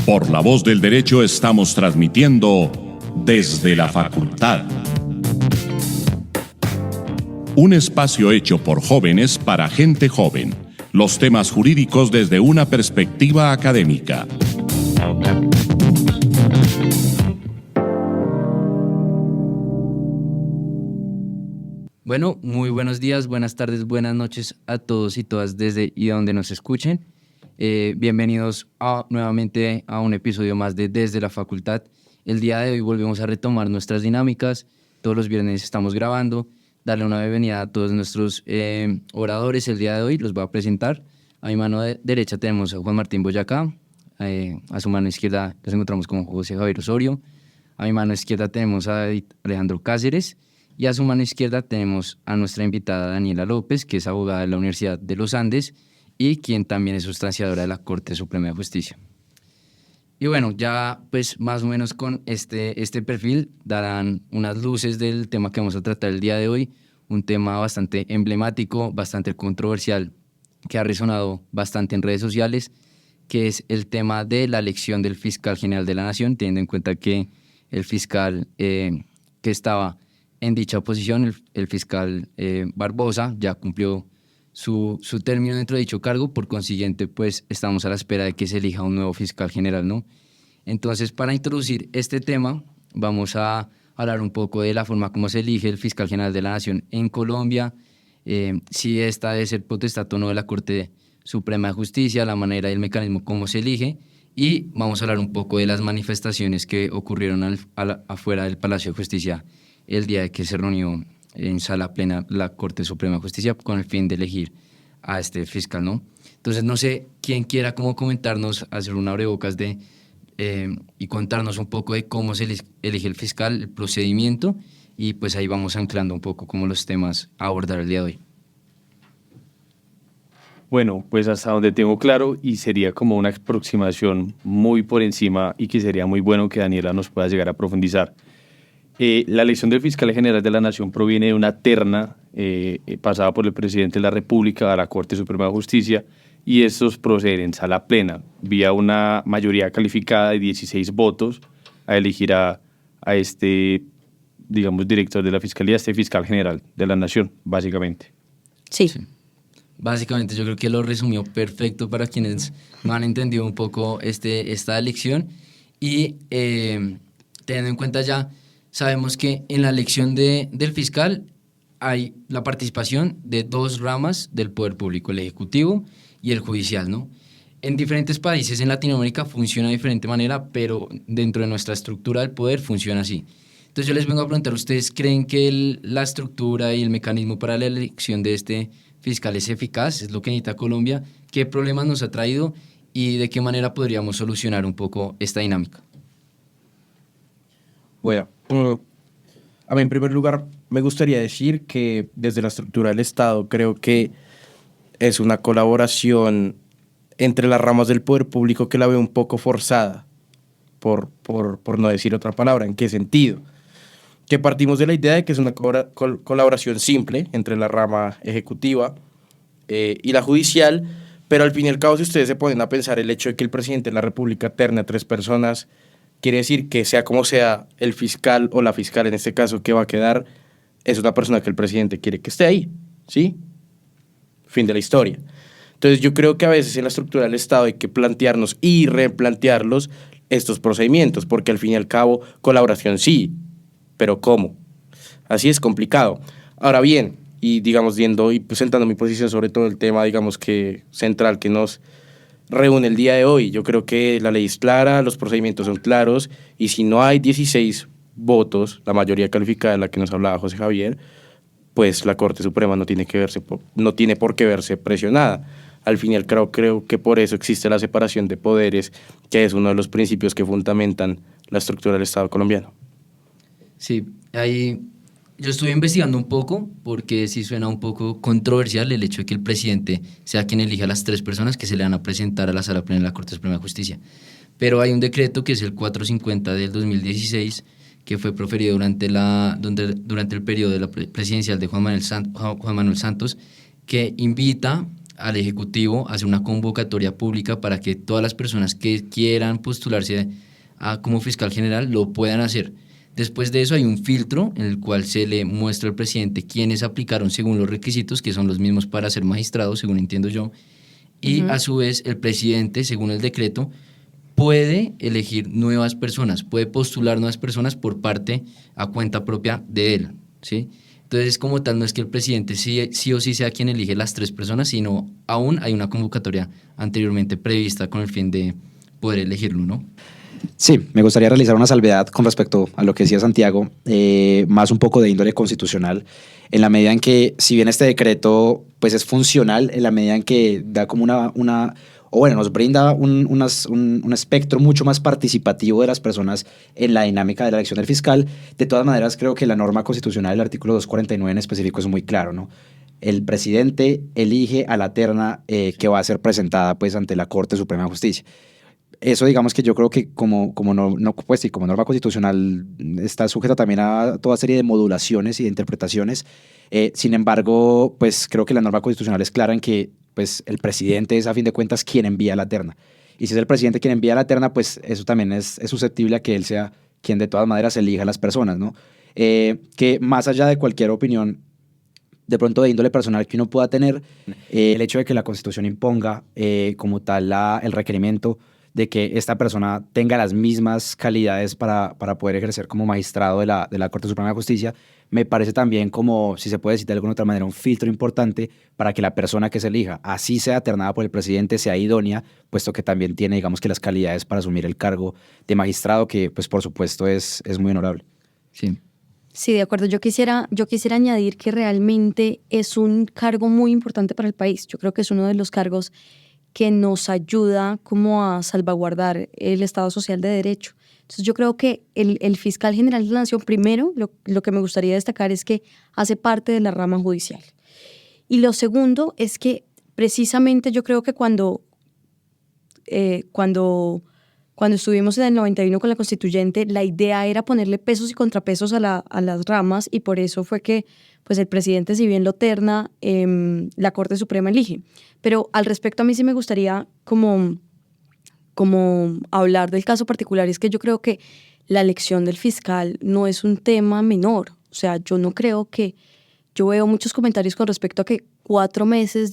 Por la voz del derecho estamos transmitiendo desde la facultad. Un espacio hecho por jóvenes para gente joven. Los temas jurídicos desde una perspectiva académica. Bueno, muy buenos días, buenas tardes, buenas noches a todos y todas desde y donde nos escuchen. Bienvenidos nuevamente a un episodio más de Desde la Facultad. El día de hoy volvemos a retomar nuestras dinámicas. Todos los viernes estamos grabando. Darle una bienvenida a todos nuestros oradores. El día de hoy los voy a presentar. A mi mano derecha tenemos a Juan Martín Boyacá. A su mano izquierda nos encontramos con José Javier Osorio. A mi mano izquierda tenemos a Alejandro Cáceres. Y a su mano izquierda tenemos a nuestra invitada Daniela López, que es abogada de la Universidad de los Andes y quien también es sustanciadora de la Corte Suprema de Justicia. Y bueno, ya pues más o menos con este perfil darán unas luces del tema que vamos a tratar el día de hoy, un tema bastante emblemático, bastante controversial, que ha resonado bastante en redes sociales, que es el tema de la elección del fiscal general de la Nación, teniendo en cuenta que el fiscal que estaba en dicha posición, el fiscal Barbosa, ya cumplió su término dentro de dicho cargo, por consiguiente, pues estamos a la espera de que se elija un nuevo fiscal general, ¿no? Entonces, para introducir este tema, vamos a hablar un poco de la forma como se elige el fiscal general de la Nación en Colombia, si esta debe ser potestad o no de la Corte Suprema de Justicia, la manera y el mecanismo cómo se elige, y vamos a hablar un poco de las manifestaciones que ocurrieron afuera del Palacio de Justicia el día de que se reunió en sala plena la Corte Suprema de Justicia con el fin de elegir a este fiscal, ¿no? Entonces, no sé quién quiera como comentarnos, hacer un abrebocas y contarnos un poco de cómo se elige el fiscal, el procedimiento, y pues ahí vamos anclando un poco como los temas a abordar el día de hoy. Bueno, pues hasta donde tengo claro, y sería como una aproximación muy por encima y que sería muy bueno que Daniela nos pueda llegar a profundizar. La elección del fiscal general de la Nación proviene de una terna pasada por el presidente de la República a la Corte Suprema de Justicia, y estos proceden en sala plena, vía una mayoría calificada de 16 votos, a elegir a este, digamos, director de la Fiscalía, este fiscal general de la Nación, básicamente. Sí. Básicamente yo creo que lo resumió perfecto para quienes no han entendido un poco esta elección. Y teniendo en cuenta ya, sabemos que en la elección del fiscal hay la participación de dos ramas del poder público, el ejecutivo y el judicial, ¿no? En diferentes países en Latinoamérica funciona de diferente manera, pero dentro de nuestra estructura del poder funciona así. Entonces yo les vengo a preguntar, ¿ustedes creen que la estructura y el mecanismo para la elección de este fiscal es eficaz? ¿Es lo que necesita Colombia? ¿Qué problemas nos ha traído y de qué manera podríamos solucionar un poco esta dinámica? Bueno, a mí en primer lugar me gustaría decir que desde la estructura del Estado creo que es una colaboración entre las ramas del poder público que la veo un poco forzada, por no decir otra palabra. ¿En qué sentido? Que partimos de la idea de que es una colaboración simple entre la rama ejecutiva y la judicial, pero al fin y al cabo, si ustedes se ponen a pensar, el hecho de que el presidente de la República terne a 3 personas quiere decir que sea como sea el fiscal o la fiscal en este caso que va a quedar, es una persona que el presidente quiere que esté ahí, ¿sí? Fin de la historia. Entonces yo creo que a veces en la estructura del Estado hay que plantearnos y replantearlos estos procedimientos, porque al fin y al cabo colaboración sí, pero ¿cómo? Así es complicado. Ahora bien, y digamos yendo y presentando mi posición sobre todo el tema, digamos que central que nos reúne el día de hoy, yo creo que la ley es clara, los procedimientos son claros, y si no hay 16 votos, la mayoría calificada de la que nos hablaba José Javier, pues la Corte Suprema no tiene por qué verse presionada. Al fin y al cabo, creo que por eso existe la separación de poderes, que es uno de los principios que fundamentan la estructura del Estado colombiano. Sí, ahí yo estuve investigando un poco porque sí suena un poco controversial el hecho de que el presidente sea quien elija a las 3 personas que se le van a presentar a la sala plena de la Corte Suprema de Justicia. Pero hay un decreto que es el 450 del 2016 que fue proferido durante el periodo de la presidencial de Juan Manuel Santos, que invita al Ejecutivo hacer una convocatoria pública para que todas las personas que quieran postularse como fiscal general lo puedan hacer. Después de eso hay un filtro en el cual se le muestra al presidente quiénes aplicaron según los requisitos, que son los mismos para ser magistrado, según entiendo yo, y a su vez el presidente, según el decreto, puede elegir nuevas personas, puede postular nuevas personas por parte a cuenta propia de él, ¿sí? Entonces, como tal, no es que el presidente sí o sí sea quien elige las 3 personas, sino aún hay una convocatoria anteriormente prevista con el fin de poder elegirlo, ¿no? Sí, me gustaría realizar una salvedad con respecto a lo que decía Santiago, más un poco de índole constitucional, en la medida en que, si bien este decreto pues es funcional, en la medida en que da como nos brinda un espectro mucho más participativo de las personas en la dinámica de la elección del fiscal. De todas maneras, creo que la norma constitucional, el artículo 249 en específico, es muy claro, ¿no? El presidente elige a la terna que va a ser presentada pues ante la Corte Suprema de Justicia. Eso, digamos que yo creo que como norma constitucional está sujeta también a toda serie de modulaciones y de interpretaciones. Sin embargo, pues creo que la norma constitucional es clara en que pues el presidente es a fin de cuentas quien envía la terna. Y si es el presidente quien envía la terna, pues eso también es susceptible a que él sea quien de todas maneras elija a las personas, ¿no? Que más allá de cualquier opinión de pronto de índole personal que uno pueda tener, el hecho de que la Constitución imponga como tal el requerimiento de que esta persona tenga las mismas calidades para poder ejercer como magistrado de la Corte Suprema de Justicia, me parece también como, si se puede decir de alguna otra manera, un filtro importante para que la persona que se elija, así sea ternada por el presidente, sea idónea, puesto que también tiene, digamos que las calidades para asumir el cargo de magistrado, que pues por supuesto es muy honorable. Sí. Sí, de acuerdo. Yo quisiera añadir que realmente es un cargo muy importante para el país. Yo creo que es uno de los cargos que nos ayuda como a salvaguardar el Estado Social de Derecho. Entonces yo creo que el fiscal general de la Nación, primero, lo que me gustaría destacar es que hace parte de la rama judicial. Y lo segundo es que precisamente yo creo que cuando estuvimos en el 91 con la constituyente, la idea era ponerle pesos y contrapesos a las ramas, y por eso fue que pues el presidente, si bien lo terna, la Corte Suprema elige. Pero al respecto a mí sí me gustaría como hablar del caso particular. Es que yo creo que la elección del fiscal no es un tema menor. O sea, yo no creo que... Yo veo muchos comentarios con respecto a que 4 meses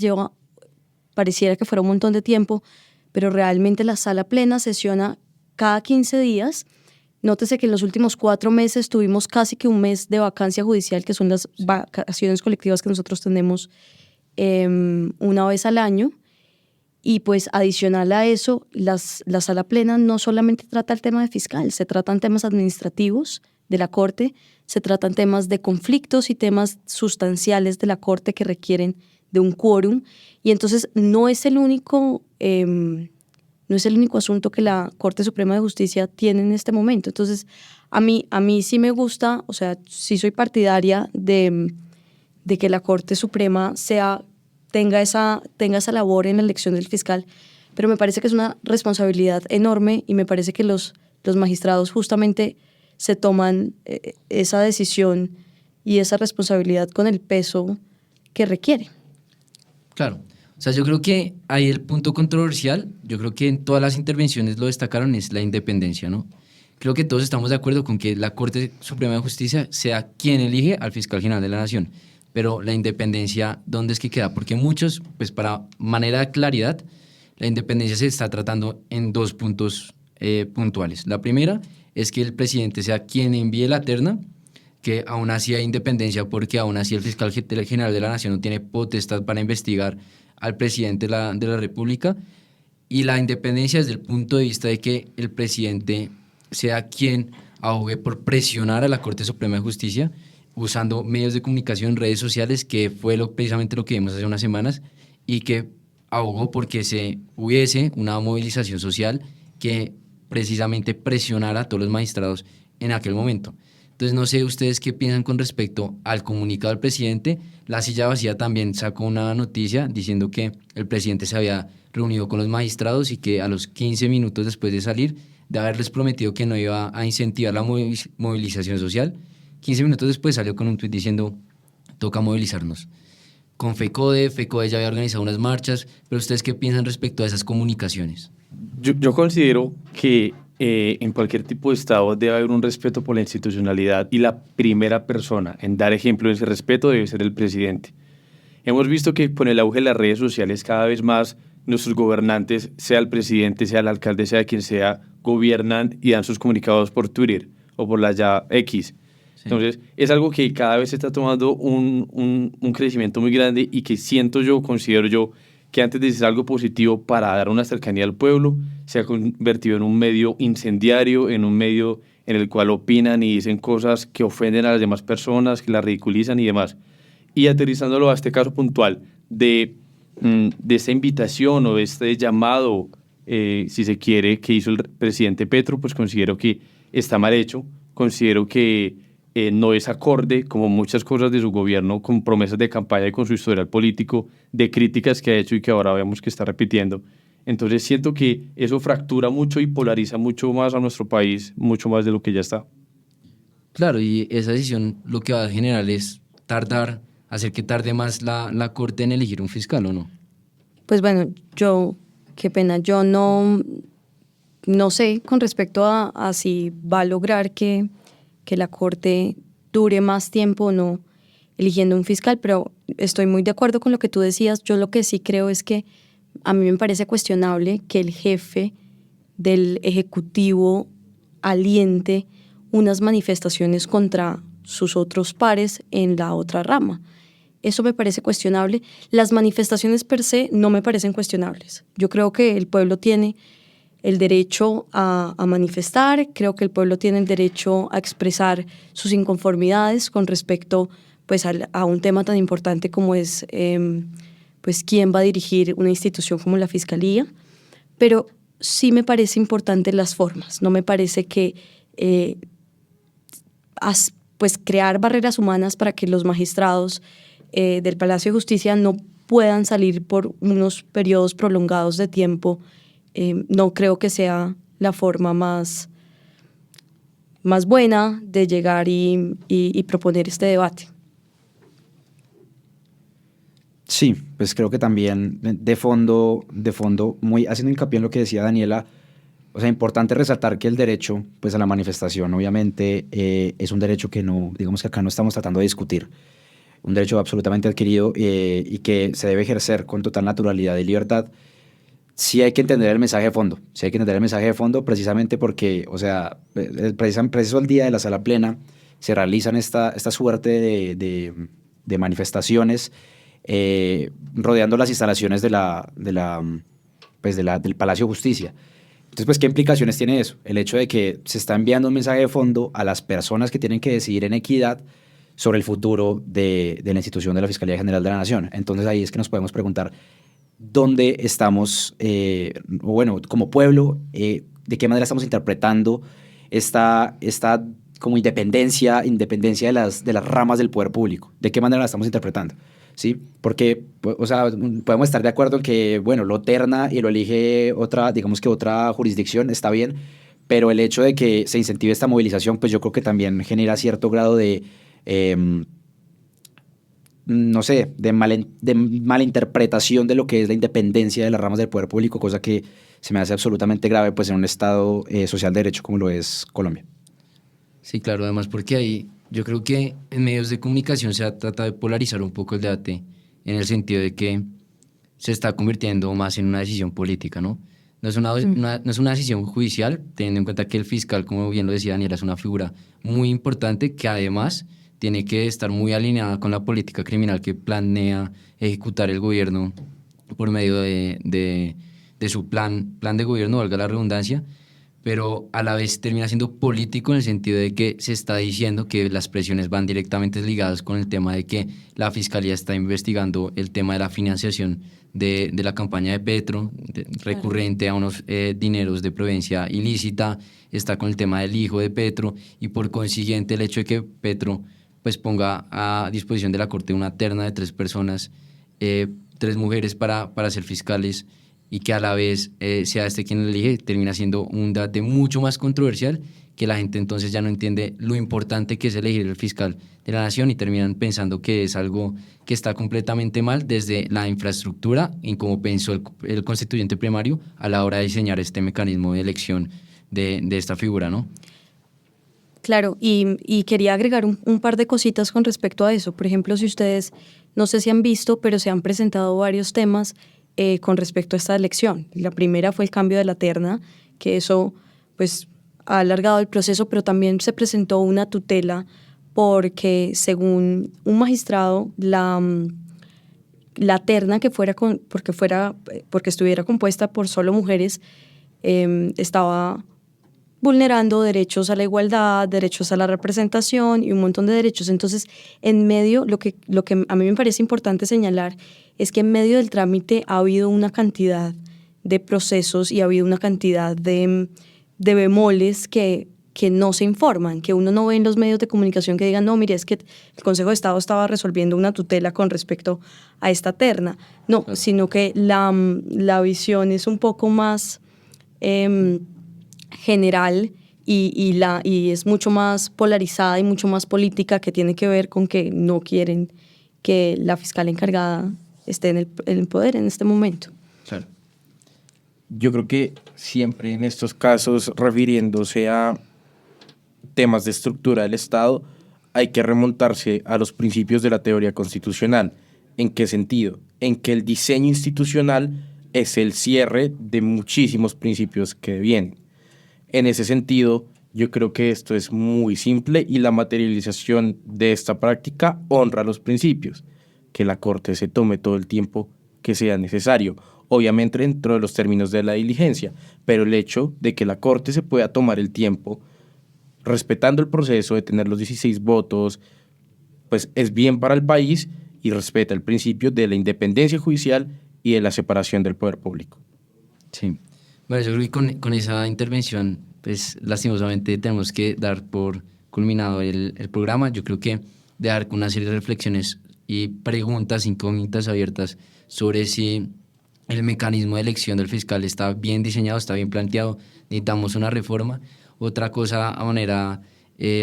pareciera que fuera un montón de tiempo, pero realmente la sala plena sesiona cada 15 días. Nótese que en los últimos 4 meses tuvimos casi que un mes de vacancia judicial, que son las vacaciones colectivas que nosotros tenemos una vez al año. Y pues adicional a eso, la sala plena no solamente trata el tema de fiscal, se tratan temas administrativos de la Corte, se tratan temas de conflictos y temas sustanciales de la Corte que requieren de un quórum. Y entonces no es el único asunto que la Corte Suprema de Justicia tiene en este momento. Entonces, a mí sí me gusta, o sea, sí soy partidaria de que la Corte Suprema tenga esa labor en la elección del fiscal, pero me parece que es una responsabilidad enorme, y me parece que los magistrados justamente se toman esa decisión y esa responsabilidad con el peso que requiere. Claro. O sea, yo creo que ahí el punto controversial, yo creo que en todas las intervenciones lo destacaron, es la independencia, ¿no? Creo que todos estamos de acuerdo con que la Corte Suprema de Justicia sea quien elige al fiscal general de la Nación, pero la independencia, ¿dónde es que queda? Porque muchos, pues para manera de claridad, la independencia se está tratando en 2 puntos puntuales. La primera es que el presidente sea quien envíe la terna, que aún así hay independencia, porque aún así el fiscal general de la Nación no tiene potestad para investigar al presidente de la República, y la independencia desde el punto de vista de que el presidente sea quien abogue por presionar a la Corte Suprema de Justicia usando medios de comunicación, redes sociales, que fue precisamente lo que vimos hace unas semanas, y que abogó porque se hubiese una movilización social que precisamente presionara a todos los magistrados en aquel momento. Entonces, no sé ustedes qué piensan con respecto al comunicado del presidente. La Silla Vacía también sacó una noticia diciendo que el presidente se había reunido con los magistrados y que a los 15 minutos después de salir, de haberles prometido que no iba a incentivar la movilización social, 15 minutos después salió con un tuit diciendo: toca movilizarnos. con FECODE. FECODE ya había organizado unas marchas, pero ¿ustedes qué piensan respecto a esas comunicaciones? Yo considero que en cualquier tipo de Estado debe haber un respeto por la institucionalidad y la primera persona en dar ejemplo de ese respeto debe ser el presidente. Hemos visto que con el auge de las redes sociales cada vez más nuestros gobernantes, sea el presidente, sea el alcalde, sea quien sea, gobiernan y dan sus comunicados por Twitter o por la ya X. Sí. Entonces, es algo que cada vez está tomando un crecimiento muy grande y que considero yo, que antes de ser algo positivo para dar una cercanía al pueblo, se ha convertido en un medio incendiario, en un medio en el cual opinan y dicen cosas que ofenden a las demás personas, que las ridiculizan y demás. Y aterrizándolo a este caso puntual de esta invitación o de este llamado, si se quiere, que hizo el presidente Petro, pues considero que está mal hecho, considero que no es acorde, como muchas cosas de su gobierno, con promesas de campaña y con su historial político, de críticas que ha hecho y que ahora vemos que está repitiendo. Entonces siento que eso fractura mucho y polariza mucho más a nuestro país, mucho más de lo que ya está. Claro, y esa decisión lo que va a generar es hacer que tarde más la Corte en elegir un fiscal, ¿o no? Pues bueno, qué pena, yo no sé con respecto a si va a lograr que la Corte dure más tiempo o no eligiendo un fiscal, pero estoy muy de acuerdo con lo que tú decías. Yo lo que sí creo es que a mí me parece cuestionable que el jefe del Ejecutivo aliente unas manifestaciones contra sus otros pares en la otra rama. Eso me parece cuestionable. Las manifestaciones per se no me parecen cuestionables. Yo creo que el pueblo tiene el derecho a manifestar, creo que el pueblo tiene el derecho a expresar sus inconformidades con respecto pues, a un tema tan importante como es pues, quién va a dirigir una institución como la Fiscalía, pero sí me parece importante las formas. No me parece que pues, crear barreras humanas para que los magistrados del Palacio de Justicia no puedan salir por unos periodos prolongados de tiempo. No creo que sea la forma más buena de llegar y proponer este debate. Sí, pues creo que también de fondo, muy haciendo hincapié en lo que decía Daniela, o sea, importante resaltar que el derecho pues, a la manifestación, obviamente, es un derecho que no, digamos que acá no estamos tratando de discutir, un derecho absolutamente adquirido y que se debe ejercer con total naturalidad y libertad. Sí hay que entender el mensaje de fondo, precisamente porque, o sea, preciso el día de la sala plena se realizan esta suerte de manifestaciones rodeando las instalaciones del Palacio de Justicia. Entonces, pues, ¿qué implicaciones tiene eso? El hecho de que se está enviando un mensaje de fondo a las personas que tienen que decidir en equidad sobre el futuro de la institución de la Fiscalía General de la Nación. Entonces, ahí es que nos podemos preguntar dónde estamos, bueno, como pueblo, de qué manera estamos interpretando esta como independencia de las ramas del poder público, de qué manera la estamos interpretando, ¿sí? Porque, o sea, podemos estar de acuerdo en que, bueno, lo terna y lo elige otra, digamos que otra jurisdicción, está bien, pero el hecho de que se incentive esta movilización, pues yo creo que también genera cierto grado de no sé, de malinterpretación de lo que es la independencia de las ramas del poder público, cosa que se me hace absolutamente grave pues, en un Estado social de derecho como lo es Colombia. Sí, claro, además porque ahí yo creo que en medios de comunicación se ha tratado de polarizar un poco el debate en el sentido de que se está convirtiendo más en una decisión política, ¿no? No es no es una decisión judicial, teniendo en cuenta que el fiscal, como bien lo decía Daniela, es una figura muy importante que además tiene que estar muy alineada con la política criminal que planea ejecutar el gobierno por medio de su plan de gobierno, valga la redundancia, pero a la vez termina siendo político en el sentido de que se está diciendo que las presiones van directamente ligadas con el tema de que la Fiscalía está investigando el tema de la financiación de la campaña de Petro, recurrente a unos dineros de proveniencia ilícita, está con el tema del hijo de Petro y por consiguiente el hecho de que Petro pues ponga a disposición de la Corte una terna de 3 personas, 3 mujeres para ser fiscales, y que a la vez sea este quien lo elige, termina siendo un debate mucho más controversial, que la gente entonces ya no entiende lo importante que es elegir el fiscal de la nación y terminan pensando que es algo que está completamente mal desde la infraestructura en cómo pensó el constituyente primario a la hora de diseñar este mecanismo de elección de esta figura, ¿no? Claro, y quería agregar un par de cositas con respecto a eso. Por ejemplo, si ustedes, no sé si han visto, pero se han presentado varios temas con respecto a esta elección. La primera fue el cambio de la terna, que eso pues ha alargado el proceso, pero también se presentó una tutela porque según un magistrado, la terna que porque estuviera compuesta por solo mujeres, estaba vulnerando derechos a la igualdad, derechos a la representación y un montón de derechos. Entonces, en medio, lo que a mí me parece importante señalar es que en medio del trámite ha habido una cantidad de procesos y ha habido una cantidad de bemoles que no se informan, que uno no ve en los medios de comunicación que digan, no, mire, es que el Consejo de Estado estaba resolviendo una tutela con respecto a esta terna. No, sino que la visión es un poco más general y es mucho más polarizada y mucho más política, que tiene que ver con que no quieren que la fiscal encargada esté en el poder en este momento. Claro. Yo creo que siempre en estos casos, refiriéndose a temas de estructura del Estado, hay que remontarse a los principios de la teoría constitucional. ¿En qué sentido? En que el diseño institucional es el cierre de muchísimos principios que vienen. En ese sentido, yo creo que esto es muy simple y la materialización de esta práctica honra los principios. Que la Corte se tome todo el tiempo que sea necesario, obviamente dentro de los términos de la diligencia, pero el hecho de que la Corte se pueda tomar el tiempo respetando el proceso de tener los 16 votos, pues es bien para el país y respeta el principio de la independencia judicial y de la separación del poder público. Sí. Bueno, yo creo que con esa intervención, pues lastimosamente tenemos que dar por culminado el programa. Yo creo que dejar con una serie de reflexiones y preguntas incógnitas abiertas sobre si el mecanismo de elección del fiscal está bien diseñado, está bien planteado, necesitamos una reforma. Otra cosa a manera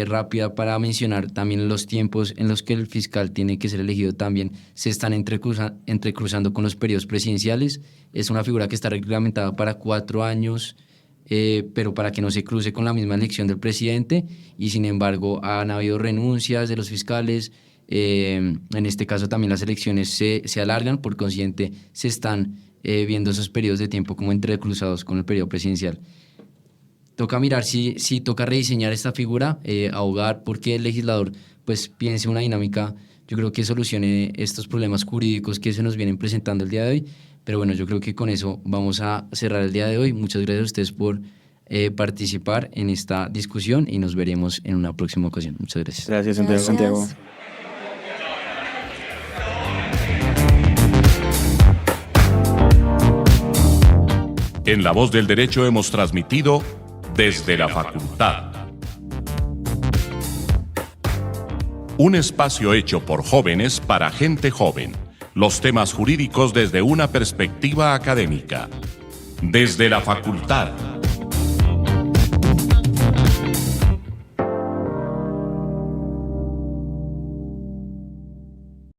rápida para mencionar también los tiempos en los que el fiscal tiene que ser elegido también se están entrecruzando con los periodos presidenciales. Es una figura que está reglamentada para 4 años, pero para que no se cruce con la misma elección del presidente, y sin embargo han habido renuncias de los fiscales. En este caso también las elecciones se alargan, por consiguiente se están viendo esos periodos de tiempo como entrecruzados con el periodo presidencial. Toca mirar si toca rediseñar esta figura, abogar porque el legislador pues piense una dinámica, yo creo que solucione estos problemas jurídicos que se nos vienen presentando el día de hoy. Pero bueno, yo creo que con eso vamos a cerrar el día de hoy. Muchas gracias a ustedes por participar en esta discusión y nos veremos en una próxima ocasión. Muchas gracias. Gracias, Santiago. En La Voz del Derecho hemos transmitido Desde la Facultad. Un espacio hecho por jóvenes para gente joven. Los temas jurídicos desde una perspectiva académica. Desde la Facultad.